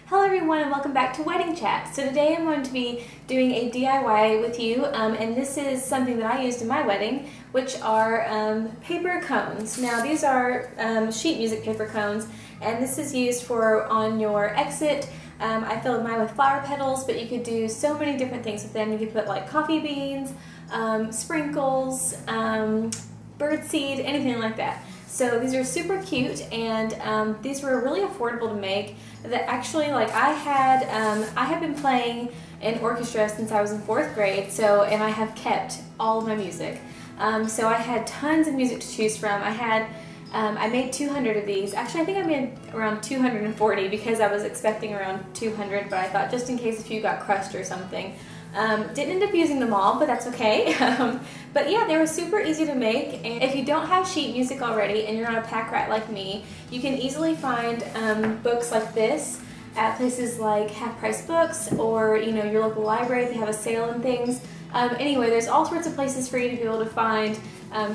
Hello everyone and welcome back to Wedding Chat. So today I'm going to be doing a DIY with you and this is something that I used in my wedding, which are paper cones. Now these are sheet music paper cones and this is used for on your exit. I filled mine with flower petals, but you could do so many different things with them. You could put like coffee beans, sprinkles, birdseed, anything like that. So these are super cute and these were really affordable to make. That actually, like I have been playing in orchestra since I was in 4th grade, and I have kept all of my music. So I had tons of music to choose from. I made 200 of these. Actually, I think I made around 240 because I was expecting around 200, but I thought just in case a few got crushed or something. Didn't end up using them all, but that's okay. But yeah, they were super easy to make, and if you don't have sheet music already and you're not a pack rat like me, you can easily find books like this at places like Half Price Books or your local library if they have a sale and things. Anyway, there's all sorts of places for you to be able to find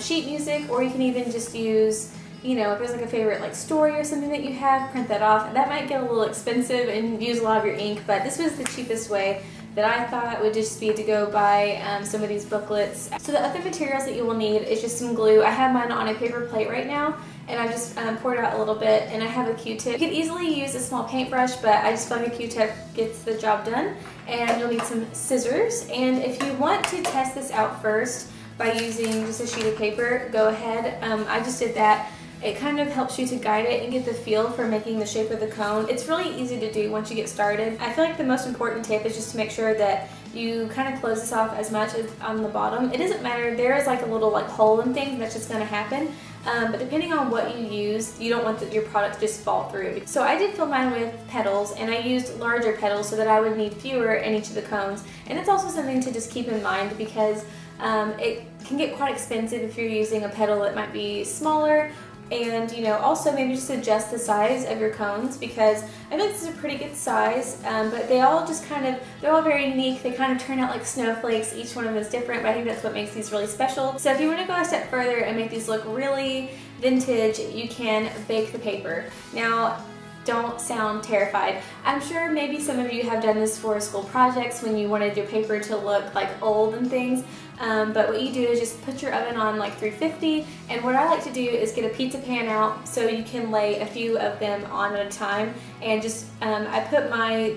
sheet music, or you can even just use, if there's like a favorite like story or something that you have, print that off. That might get a little expensive and use a lot of your ink, but this was the cheapest way that I thought would just be to go buy some of these booklets. So the other materials that you will need is just some glue. I have mine on a paper plate right now, and I just poured out a little bit, and I have a Q-tip. You could easily use a small paintbrush, but I just feel like a Q-tip gets the job done. And you'll need some scissors, and if you want to test this out first by using just a sheet of paper, go ahead. I just did that. It kind of helps you to guide it and get the feel for making the shape of the cone. It's really easy to do once you get started. I feel like the most important tip is just to make sure that you kind of close this off as much as on the bottom. It doesn't matter, there is like a little like hole and thing that's just going to happen. But depending on what you use, you don't want your product to just fall through. So I did fill mine with petals, and I used larger petals so that I would need fewer in each of the cones. And it's also something to just keep in mind because it can get quite expensive if you're using a petal that might be smaller. And also maybe just adjust the size of your cones, because I think this is a pretty good size, but they all just they're all very unique. They kind of turn out like snowflakes. Each one of them is different, but I think that's what makes these really special. So if you want to go a step further and make these look really vintage, you can bake the paper. Now, don't sound terrified. I'm sure maybe some of you have done this for school projects when you wanted your paper to look like old and things, but what you do is just put your oven on like 350, and what I like to do is get a pizza pan out so you can lay a few of them on at a time, and just I put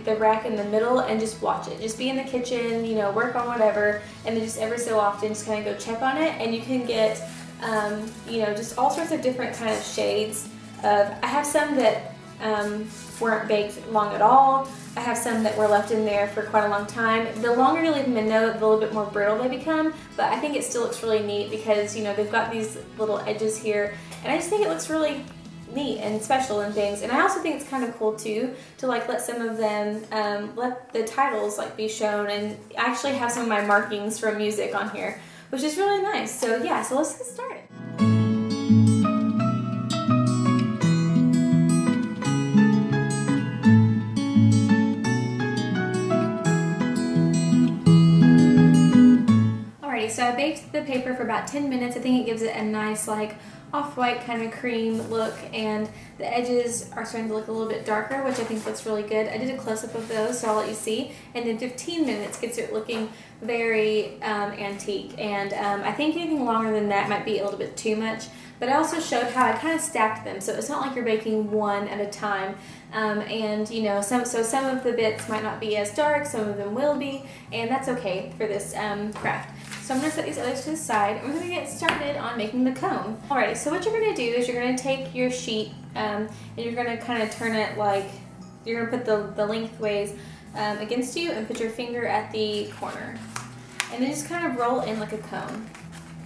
the rack in the middle and just watch it. Just be in the kitchen, work on whatever, and then just every so often just kind of go check on it, and you can get just all sorts of different kind of shades of. I have some that weren't baked long at all. I have some that were left in there for quite a long time. The longer you leave them in though, the little bit more brittle they become, but I think it still looks really neat because they've got these little edges here, and I just think it looks really neat and special and things. And I also think it's kind of cool too to like let some of them let the titles like be shown, and I actually have some of my markings from music on here, which is really nice. So yeah, so let's get started. So I baked the paper for about 10 minutes. I think it gives it a nice like off-white kind of cream look, and the edges are starting to look a little bit darker, which I think looks really good. I did a close-up of those, so I'll let you see. And then 15 minutes gets it looking very antique, and I think anything longer than that might be a little bit too much. But I also showed how I kind of stacked them, so it's not like you're baking one at a time. And some of the bits might not be as dark, some of them will be, and that's okay for this craft. So I'm going to set these others to the side, and we're going to get started on making the cone. Alrighty, so what you're going to do is you're going to take your sheet and you're going to kind of turn it like, you're going to put the lengthways against you and put your finger at the corner. And then just kind of roll in like a cone.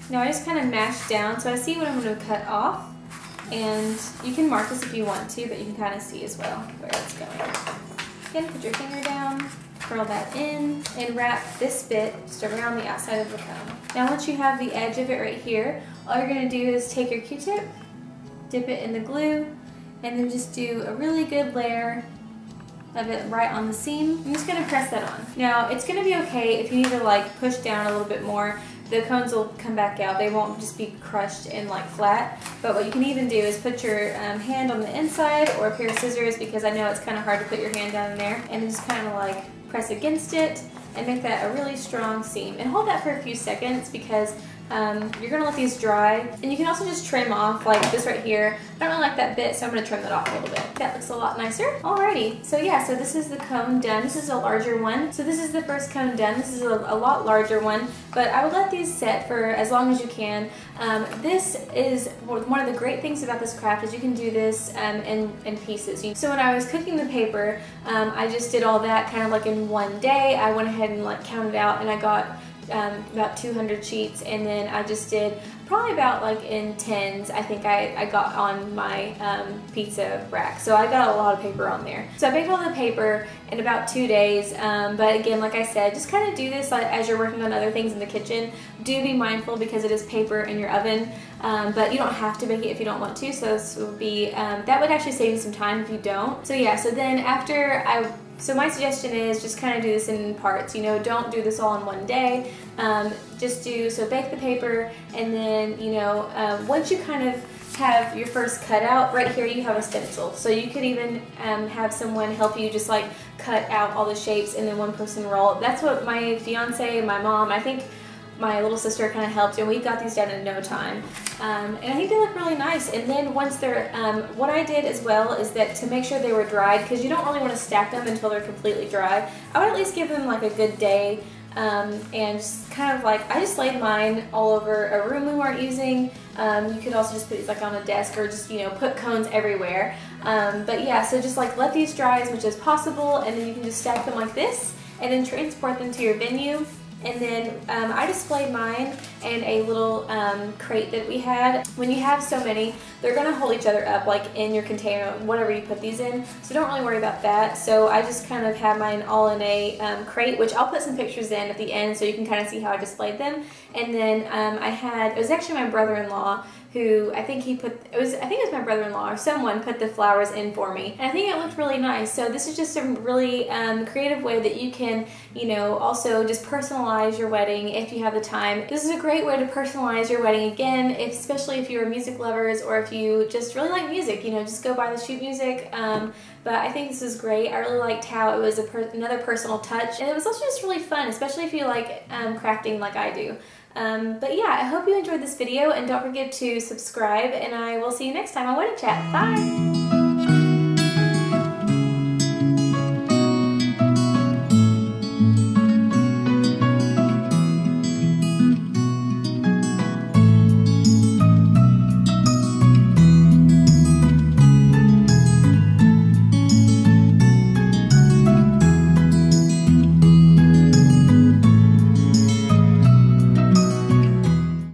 Now I just kind of mash down, so I see what I'm going to cut off, and you can mark this if you want to, but you can kind of see as well where it's going. Again, put your finger down, curl that in, and wrap this bit just around the outside of the cone. Now once you have the edge of it right here, all you're going to do is take your Q-tip, dip it in the glue, and then just do a really good layer of it right on the seam. I'm just going to press that on. Now it's going to be okay if you need to like push down a little bit more the cones will come back out. They won't just be crushed and like flat. But what you can even do is put your hand on the inside or a pair of scissors, because I know it's kind of hard to put your hand down in there, and just kind of like press against it and make that a really strong seam. And hold that for a few seconds, because you're gonna let these dry. And you can also just trim off like this right here. I don't really like that bit, so I'm gonna trim that off a little bit. That looks a lot nicer. Alrighty, so yeah, so this is the cone done. This is a larger one. So this is the first cone done. This is a lot larger one, but I would let these set for as long as you can. This is one of the great things about this craft, is you can do this in pieces. So when I was cooking the paper, I just did all that kind of like in one day. I went ahead and like counted out, and I got about 200 sheets, and then I just did probably about like in tens, I think I got on my pizza rack. So I got a lot of paper on there. So I baked all the paper in about 2 days, but again, like I said, just kind of do this as you're working on other things in the kitchen. Do be mindful, because it is paper in your oven, but you don't have to bake it if you don't want to. So this would be, that would actually save you some time if you don't. So yeah, so then so my suggestion is just kind of do this in parts, you know, don't do this all in one day. So bake the paper, and then, you know, once you kind of have your first cutout, right here you have a stencil. So you could even have someone help you just like cut out all the shapes, and then one person roll. That's what my fiance, my mom, I think my little sister kind of helped, and we got these done in no time. And I think they look really nice. And then once they're, what I did as well is that to make sure they were dried, because you don't really want to stack them until they're completely dry, I would at least give them like a good day, and just kind of like, I just laid mine all over a room we weren't using. You could also just put these like on a desk, or just, you know, put cones everywhere. But yeah, so just like let these dry as much as possible, and then you can just stack them like this, and then transport them to your venue. And then I displayed mine in a little crate that we had. When you have so many, they're gonna hold each other up like in your container, whatever you put these in. So don't really worry about that. So I just kind of have mine all in a crate, which I'll put some pictures in at the end so you can kind of see how I displayed them. And then it was actually my brother-in-law who, I think it was my brother-in-law or someone put the flowers in for me. And I think it looked really nice. So this is just a really creative way that you can, you know, also just personalize your wedding if you have the time. This is a great way to personalize your wedding, again, especially if you're music lovers, or if you just really like music, you know, just go buy the sheet music. But I think this is great. I really liked how it was another personal touch, and it was also just really fun, especially if you like crafting like I do. But yeah, I hope you enjoyed this video, and don't forget to subscribe, and I will see you next time on Wedding Chat. Bye!